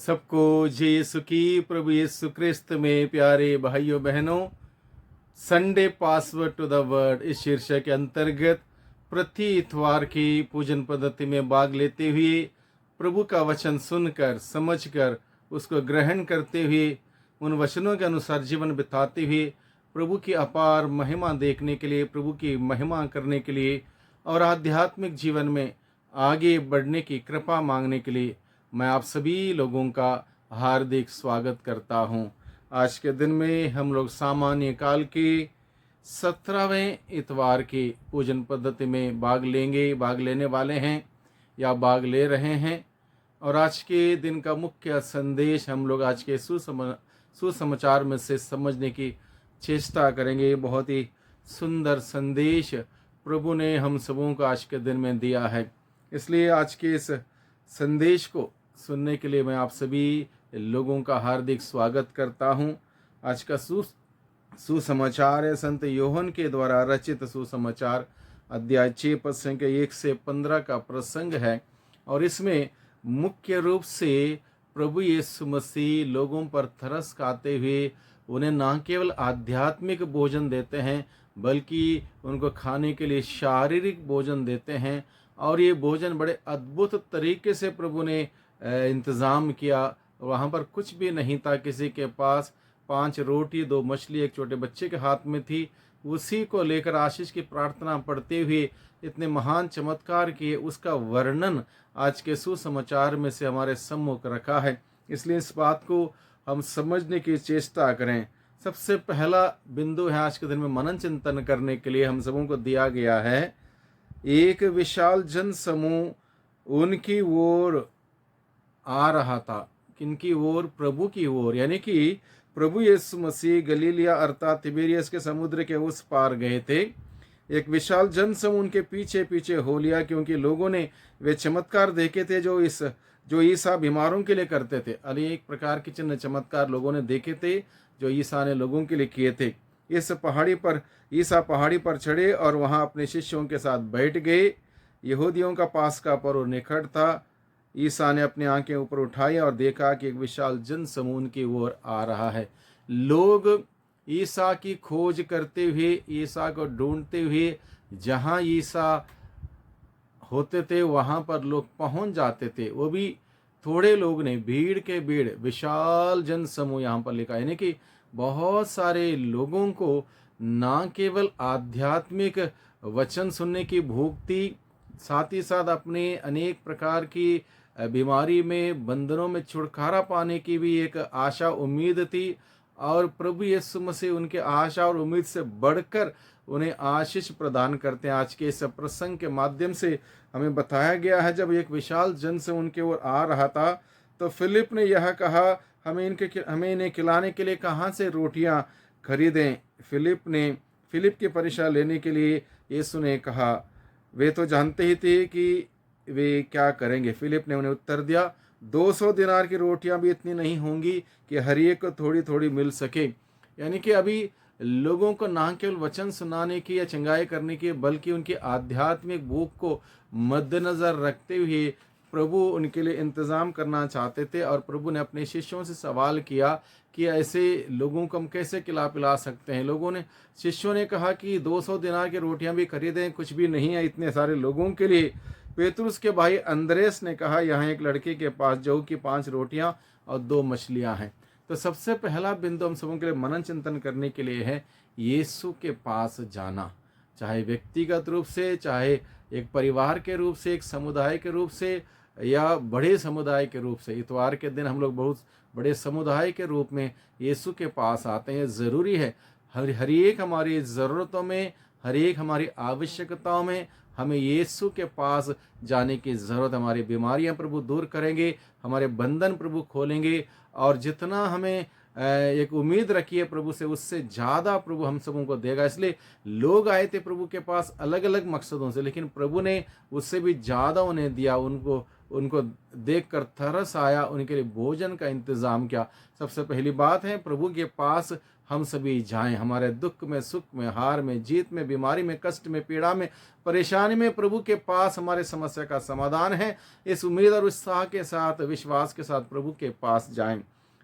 सबको जय यीशु की। प्रभु यीशु क्रिस्त में प्यारे भाइयों बहनों, Sunday password to the word इस शीर्षक के अंतर्गत प्रति इतवार की पूजन पद्धति में भाग लेते हुए प्रभु का वचन सुनकर समझकर उसको ग्रहण करते हुए उन वचनों के अनुसार जीवन बिताते हुए प्रभु की अपार महिमा देखने के लिए, प्रभु की महिमा करने के लिए और आध्यात्मिक जीवन में आगे बढ़ने की कृपा मांगने के लिए मैं आप सभी लोगों का हार्दिक स्वागत करता हूं। आज के दिन में हम लोग सामान्य काल के 17वें इतवार की पूजन पद्धति में भाग लेने वाले हैं या भाग ले रहे हैं। और आज के दिन का मुख्य संदेश हम लोग आज के सुसमाचार में से समझने की चेष्टा करेंगे। बहुत ही सुंदर संदेश प्रभु ने हम सबों को आज के दिन में दिया है, इसलिए आज के इस संदेश को सुनने के लिए मैं आप सभी लोगों का हार्दिक स्वागत करता हूं। आज का सुसमाचार है संत योहन के द्वारा रचित सुसमाचार, अध्याय 6 पद संख्या 1 से 15 का प्रसंग है। और इसमें मुख्य रूप से प्रभु यीशु मसीह लोगों पर तरस खाते हुए उन्हें न केवल आध्यात्मिक भोजन देते हैं बल्कि उनको खाने के लिए शारीरिक भोजन देते हैं। और ये भोजन बड़े अद्भुत तरीके से प्रभु ने इंतज़ाम किया। वहाँ पर कुछ भी नहीं था, किसी के पास 5 रोटी 2 मछली एक छोटे बच्चे के हाथ में थी। उसी को लेकर आशीष की प्रार्थना पढ़ते हुए इतने महान चमत्कार किए, उसका वर्णन आज के सुसमाचार में से हमारे सम्मुख रखा है। इसलिए इस बात को हम समझने की चेष्टा करें। सबसे पहला बिंदु है आज के दिन में मनन चिंतन करने के लिए हम सबों को दिया गया है। एक विशाल जन समूह उनकी ओर आ रहा था। किनकी ओर? प्रभु की ओर। यानी कि प्रभु यीशु मसीह गलीलिया अर्थात तिबेरियस के समुद्र के उस पार गए थे। एक विशाल जन समूह उनके पीछे पीछे हो लिया, क्योंकि लोगों ने वे चमत्कार देखे थे जो ईसा बीमारों के लिए करते थे। अनेक प्रकार के चिन्ह चमत्कार लोगों ने देखे थे जो ईसा ने लोगों के लिए किए थे। ईसा पहाड़ी पर चढ़े और वहां अपने शिष्यों के साथ बैठ गए। यहूदियों का पास्का पर्व निकट था। ईसा ने अपनी आंखें ऊपर उठाई और देखा कि एक विशाल जन समूह की ओर आ रहा है। लोग ईसा की खोज करते हुए, ईसा को ढूंढते हुए जहां ईसा होते थे वहां पर लोग पहुंच जाते थे। वो भी थोड़े लोग नहीं, भीड़ के भीड़, विशाल जन समूह यहाँ पर लिखा है। यानी कि बहुत सारे लोगों को ना केवल आध्यात्मिक वचन सुनने की भूख थी, साथ ही साथ अपने अनेक प्रकार की बीमारी में, बंधनों में छुटकारा पाने की भी एक आशा उम्मीद थी। और प्रभु यीशु मसीह उनके आशा और उम्मीद से बढ़कर उन्हें आशीष प्रदान करते हैं। आज के इस प्रसंग के माध्यम से हमें बताया गया है, जब एक विशाल जन से उनके ओर आ रहा था तो फिलिप ने यह कहा, हमें इन्हें खिलाने के लिए कहाँ से रोटियां खरीदें। फिलिप की परीक्षा लेने के लिए यीशु ने कहा, वे तो जानते ही थे कि वे क्या करेंगे। फिलिप ने उन्हें उत्तर दिया, 200 दिनार की रोटियां भी इतनी नहीं होंगी कि हर एक को थोड़ी थोड़ी मिल सके। यानी कि अभी लोगों को ना केवल वचन सुनाने की या चंगाई करने की बल्कि उनकी आध्यात्मिक भूख को मद्देनजर रखते हुए प्रभु उनके लिए इंतज़ाम करना चाहते थे। और प्रभु ने अपने शिष्यों से सवाल किया कि ऐसे लोगों को हम कैसे खिला पिला सकते हैं। शिष्यों ने कहा कि 200 दिनार की रोटियां भी खरीदें, कुछ भी नहीं है इतने सारे लोगों के लिए। पेतरुस के भाई अंद्रेस ने कहा, यहाँ एक लड़के के पास जौ की 5 रोटियां और 2 मछलियां हैं। तो सबसे पहला बिंदु हम सबों के लिए मनन चिंतन करने के लिए है यीशु के पास जाना, चाहे व्यक्तिगत रूप से, चाहे एक परिवार के रूप से, एक समुदाय के रूप से या बड़े समुदाय के रूप से। इतवार के दिन हम लोग बहुत बड़े समुदाय के रूप में यीशु के पास आते हैं। ज़रूरी है हर एक हमारी ज़रूरतों में, हर एक हमारी आवश्यकताओं में हमें यीशु के पास जाने की ज़रूरत। हमारी बीमारियां प्रभु दूर करेंगे, हमारे बंधन प्रभु खोलेंगे। और जितना हमें एक उम्मीद रखी है प्रभु से, उससे ज़्यादा प्रभु हम सबों को देगा। इसलिए लोग आए थे प्रभु के पास अलग अलग मकसदों से, लेकिन प्रभु ने उससे भी ज़्यादा उन्हें दिया। उनको उनको देखकर तरस आया, उनके लिए भोजन का इंतज़ाम किया। सबसे पहली बात है, प्रभु के पास हम सभी जाएं। हमारे दुख में, सुख में, हार में, जीत में, बीमारी में, कष्ट में, पीड़ा में, परेशानी में प्रभु के पास हमारे समस्या का समाधान है। इस उम्मीद और उत्साह के साथ, विश्वास के साथ प्रभु के पास जाएं।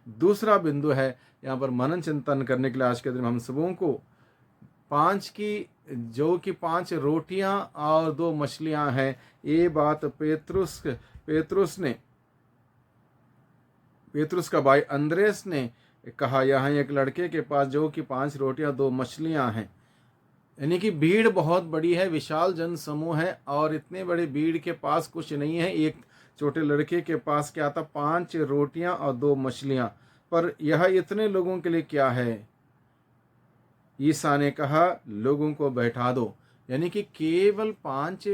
दूसरा बिंदु है यहाँ पर मनन चिंतन करने के लिए आज के दिन हम सबों को 5 रोटियां और 2 मछलियां हैं। ये बात पेतरुस का भाई अंद्रेस ने कहा। यहाँ एक लड़के के पास जो कि 5 रोटियां 2 मछलियां हैं, यानी कि भीड़ बहुत बड़ी है, विशाल जन समूह है और इतने बड़े भीड़ के पास कुछ नहीं है। एक छोटे लड़के के पास क्या था? 5 रोटियां और 2 मछलियां। पर यह इतने लोगों के लिए क्या है? ईसा ने कहा, लोगों को बैठा दो। यानी कि केवल 5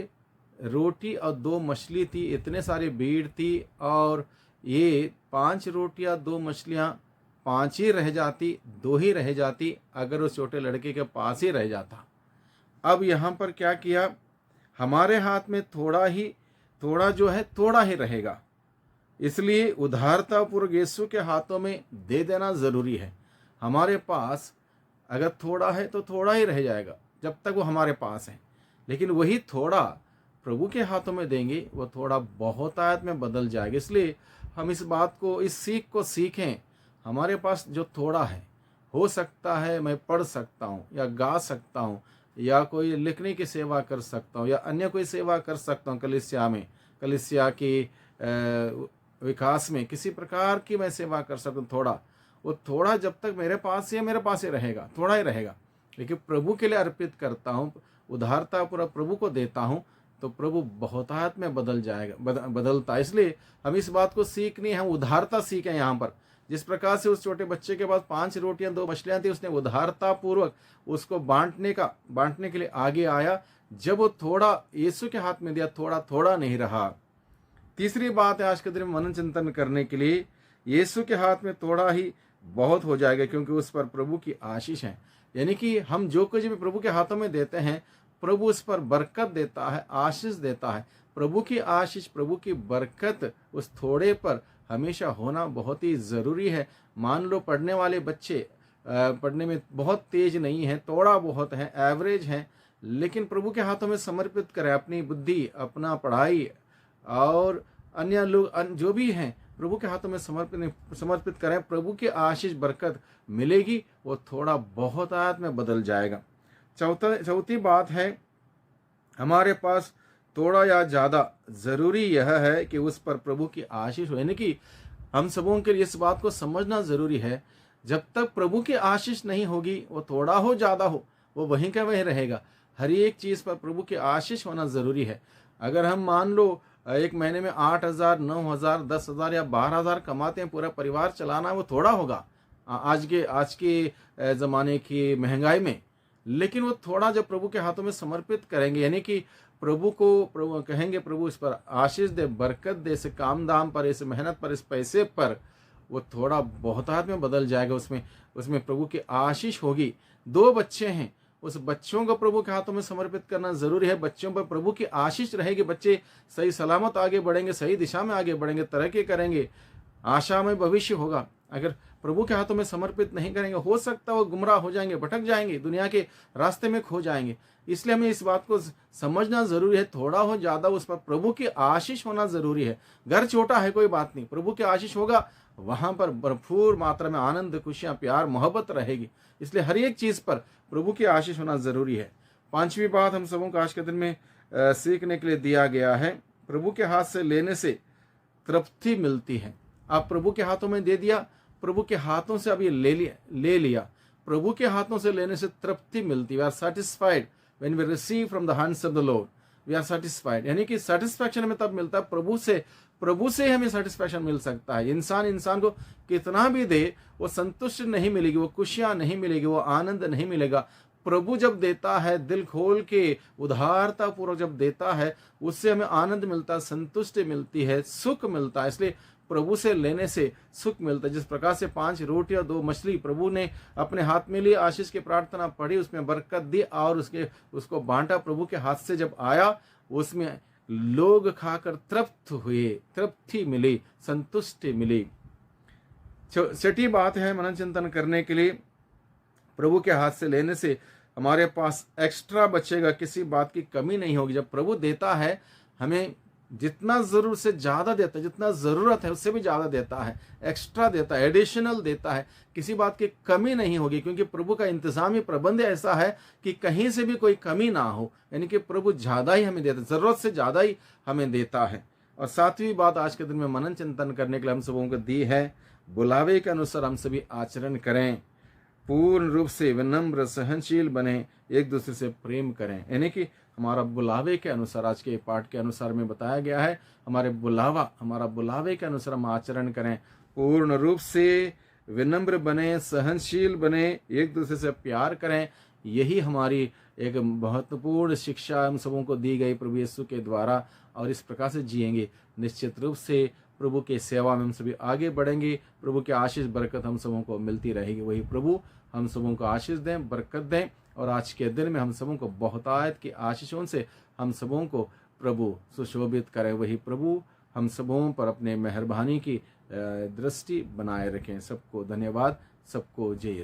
रोटी और 2 मछली थी, इतने सारी भीड़ थी और ये 5 रोटियां 2 मछलियां 5 ही रह जाती, 2 ही रह जाती अगर उस छोटे लड़के के पास ही रह जाता। अब यहाँ पर क्या किया? हमारे हाथ में थोड़ा ही रहेगा, इसलिए उदारतापूर्वक यीशु के हाथों में दे देना ज़रूरी है। हमारे पास अगर थोड़ा है तो थोड़ा ही रह जाएगा जब तक वो हमारे पास है, लेकिन वही थोड़ा प्रभु के हाथों में देंगे, वो थोड़ा बहुतायत में बदल जाएगा। इसलिए हम इस बात को, इस सीख को सीखें। हमारे पास जो थोड़ा है, हो सकता है मैं पढ़ सकता हूँ या गा सकता हूँ या कोई लिखने की सेवा कर सकता हूँ या अन्य कोई सेवा कर सकता हूँ, कलीसिया की विकास में किसी प्रकार की मैं सेवा कर सकूँ। वो थोड़ा जब तक मेरे पास ही रहेगा, थोड़ा ही रहेगा। लेकिन प्रभु के लिए अर्पित करता हूँ, उदारता पूरा प्रभु को देता हूँ, तो प्रभु बहुतायत में बदलता है। इसलिए हम इस बात को सीखनी है, हम उदारता सीखें। यहाँ पर जिस प्रकार से उस छोटे बच्चे के पास 5 रोटियां 2 मछलियां थी, उसने उदारता पूर्वक उसको बांटने के लिए आगे आया। जब वो थोड़ा यीशु के हाथ में दिया, थोड़ा नहीं रहा। तीसरी बात है आज के दिन मनन चिंतन करने के लिए, यीशु के हाथ में थोड़ा ही बहुत हो जाएगा, क्योंकि उस पर प्रभु की आशीष है। यानी कि हम जो कुछ भी प्रभु के हाथों में देते हैं, प्रभु उस पर बरकत देता है, आशीष देता है। प्रभु की आशीष, प्रभु की बरकत उस थोड़े पर हमेशा होना बहुत ही ज़रूरी है। मान लो पढ़ने वाले बच्चे पढ़ने में बहुत तेज नहीं है, थोड़ा बहुत है, एवरेज है, लेकिन प्रभु के हाथों में समर्पित करें अपनी बुद्धि, अपना पढ़ाई और अन्य लोग जो भी हैं, प्रभु के हाथों में समर्पित करें। प्रभु की आशीष बरकत मिलेगी, वो थोड़ा बहुतायत में बदल जाएगा। चौथी बात है, हमारे पास थोड़ा या ज़्यादा, ज़रूरी यह है कि उस पर प्रभु की आशीष हो। यानी कि हम सबों के लिए इस बात को समझना ज़रूरी है, जब तक प्रभु की आशीष नहीं होगी, वो थोड़ा हो ज़्यादा हो, वो वहीं का वहीं रहेगा। हर एक चीज़ पर प्रभु की आशीष होना ज़रूरी है। अगर हम मान लो एक महीने में 8,000, 9,000, 10,000 या 12,000 कमाते हैं, पूरा परिवार चलाना वो थोड़ा होगा आज के ज़माने की महंगाई में। लेकिन वो थोड़ा जब प्रभु के हाथों में समर्पित करेंगे, यानी कि प्रभु कहेंगे, प्रभु इस पर आशीष दे, बरकत दे, इस काम दाम पर, इस मेहनत पर, इस पैसे पर, वो थोड़ा बहुतायत में बदल जाएगा। उसमें प्रभु की आशीष होगी। 2 बच्चे हैं, उस बच्चों को प्रभु के हाथों में समर्पित करना जरूरी है। बच्चों पर प्रभु की आशीष रहेगी, बच्चे सही सलामत आगे बढ़ेंगे, सही दिशा में आगे बढ़ेंगे, तरक्की करेंगे, आशा में भविष्य होगा। अगर प्रभु के हाथों में समर्पित नहीं करेंगे, हो सकता है वो गुमराह हो जाएंगे, भटक जाएंगे, दुनिया के रास्ते में खो जाएंगे। इसलिए हमें इस बात को समझना जरूरी है, थोड़ा हो ज़्यादा उस पर प्रभु की आशीष होना जरूरी है। घर छोटा है कोई बात नहीं, प्रभु की आशीष होगा, वहां पर भरपूर मात्रा में आनंद, खुशियां, प्यार, मोहब्बत रहेगी। इसलिए हर एक चीज पर प्रभु की आशीष होना जरूरी है। 5वीं बात हम सबों को आज के दिन में सीखने के लिए दिया गया है, प्रभु के हाथ से लेने से तृप्ति मिलती है। आप प्रभु के हाथों में दे दिया, प्रभु के हाथों से अब ये ले लिया, प्रभु के हाथों से लेने से तृप्ति मिलती है। We are satisfied when we receive from the hands of the Lord, we are satisfied. यानी कि सेटिस्फैक्शन हमें तब मिलता है प्रभु से हमें सेटिस्फैक्शन मिल सकता है। इंसान को कितना भी दे, वो संतुष्ट नहीं मिलेगी, वो खुशियां नहीं मिलेगी, वो आनंद नहीं मिलेगा। प्रभु जब देता है, दिल खोल के उदारता पूर्वक जब देता है, उससे हमें आनंद मिलता है, संतुष्टि मिलती है, सुख मिलता है। इसलिए प्रभु से लेने से सुख मिलता है। जिस प्रकार से 5 रोटी और 2 मछली प्रभु ने अपने हाथ में लिए, आशीष की प्रार्थना पढ़ी, उसमें बरकत दी और उसको बांटा। प्रभु के हाथ से जब आया, उसमें लोग खाकर तृप्त हुए, तृप्ति मिली, संतुष्टि मिली। छठी बात है मनन चिंतन करने के लिए, प्रभु के हाथ से लेने से हमारे पास एक्स्ट्रा बचेगा, किसी बात की कमी नहीं होगी। जब प्रभु देता है हमें जितना जरूर से ज्यादा देता है, जितना जरूरत है उससे भी ज्यादा देता है, एक्स्ट्रा देता है, एडिशनल देता है, किसी बात की कमी नहीं होगी, क्योंकि प्रभु का इंतजामी प्रबंध ऐसा है कि कहीं से भी कोई कमी ना हो। यानी कि प्रभु ज्यादा ही हमें देता है, जरूरत से ज्यादा ही हमें देता है। और सातवीं बात आज के दिन में मनन चिंतन करने के लिए हम सबों को दी है, बुलावे के अनुसार हम सभी आचरण करें, पूर्ण रूप से विनम्र सहनशील बने, एक दूसरे से प्रेम करें। यानी कि हमारा बुलावे के अनुसार, आज के पाठ के अनुसार में बताया गया है, हमारा बुलावे के अनुसार हम आचरण करें, पूर्ण रूप से विनम्र बने, सहनशील बने, एक दूसरे से प्यार करें। यही हमारी एक महत्वपूर्ण शिक्षा हम सबों को दी गई प्रभु यीशु के द्वारा, और इस प्रकार से जिएंगे निश्चित रूप से प्रभु के सेवा में हम सभी आगे बढ़ेंगे। प्रभु की आशीष बरकत हम सबों को मिलती रहेगी। वही प्रभु हम सबों को आशीष दें, बरकत दें, और आज के दिन में हम सबों को बहुतायत की आशीषों से हम सबों को प्रभु सुशोभित करें। वही प्रभु हम सबों पर अपने मेहरबानी की दृष्टि बनाए रखें। सबको धन्यवाद, सबको जय यीशु।